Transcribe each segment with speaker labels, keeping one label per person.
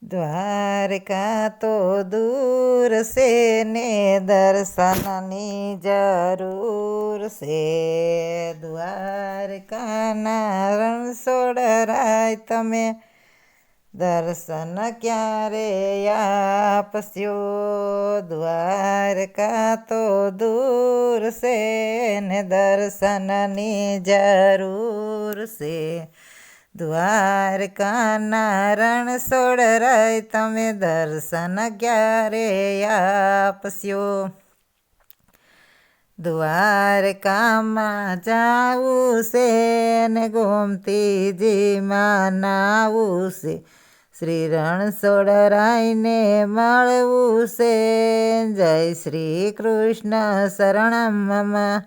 Speaker 1: દ્વારકા તો દૂર છે ને દર્શનની જરૂર છે. દ્વારકાના રણછોડરાય તમે દર્શન ક્યારે આપશો. દ્વારકા તો દૂર છે ને દર્શનની જરૂર છે. દ્વારકાના રણછોડરાય તમે દર્શન ક્યારે આપશો. દ્વારકામાં જાવું છે ને ગોમતીજીમાં નાવું છે. શ્રી રણછોડરાયને મળવું છે. જય શ્રી કૃષ્ણ શરણમ મમ.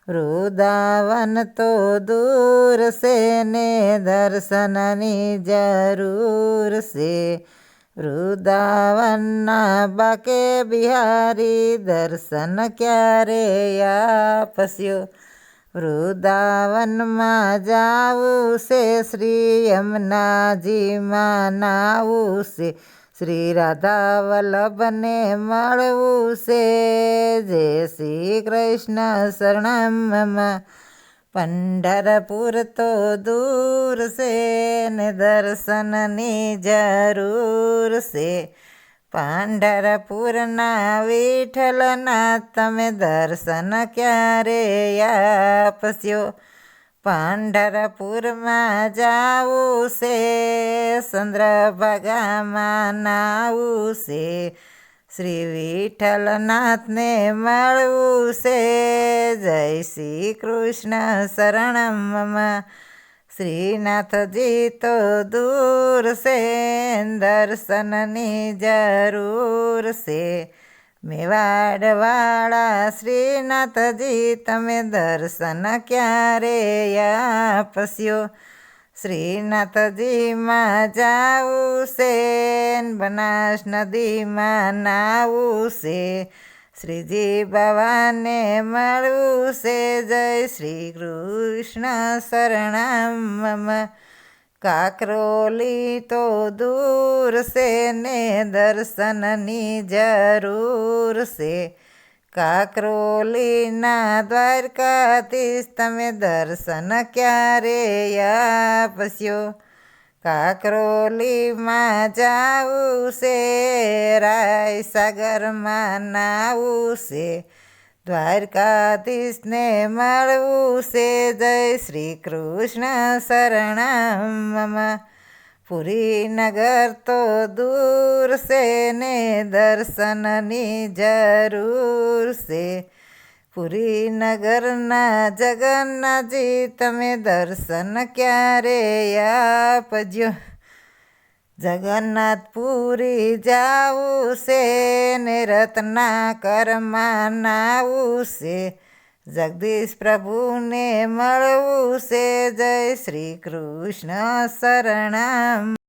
Speaker 1: વૃંદાવન તો દૂર છે ને દર્શનની જરૂર છે. વૃંદાવનના બાકે બિહારી દર્શન ક્યારે આપશો. વૃંદાવનમાં જાવું છે શ્રી યમુનાજીમાં નાવું છે. શ્રી રાધા વલ્લભને મળવું છે. જય શ્રી કૃષ્ણ શરણમ મમ. પંઢરપુર તો દૂર છે ને દર્શનની જરૂર છે. પંઢરપુરના વિઠ્ઠલના તમે દર્શન ક્યારે આપશો. પંઢરપુરમાં જાવું છે ચંદ્રભાગામાં નાવું છે. શ્રી વિઠ્ઠલનાથને મળવું છે. જય શ્રી કૃષ્ણ શરણમ મમ. શ્રીનાથજી તો દૂર છે દર્શનની જરૂર છે. મેવાડવાળા શ્રીનાથજી તમે દર્શન ક્યારે આપશો. શ્રીનાથજીમાં જાવું છે બનાસ નદીમાં નાવું છે. શ્રીજી બાવાને મળવું છે. જય શ્રી કૃષ્ણ શરણમ મમ. કાકરોલી તો દૂર છે ને દર્શનની જરૂર છે. કાકરોલીના દ્વારકાધીશ તમે દર્શન ક્યારે આપશો. કાકરોલીમાં જાવું છે રાયસાગરમાં નાવું છે. દ્વારકાધીશને મળવું છે. જય શ્રી કૃષ્ણ શરણમ મમ. પુરીનગર તો દૂર છે ને દર્શનની જરૂર છે. પુરીનગરના જગન્નાથજી તમે દર્શન ક્યારે આપજો. જગન્નાથપુરી જાવું છે ને રત્નાકરમાં નાવું છે. જગદીશ પ્રભુને મળવું છે. જય શ્રી કૃષ્ણ શરણમ.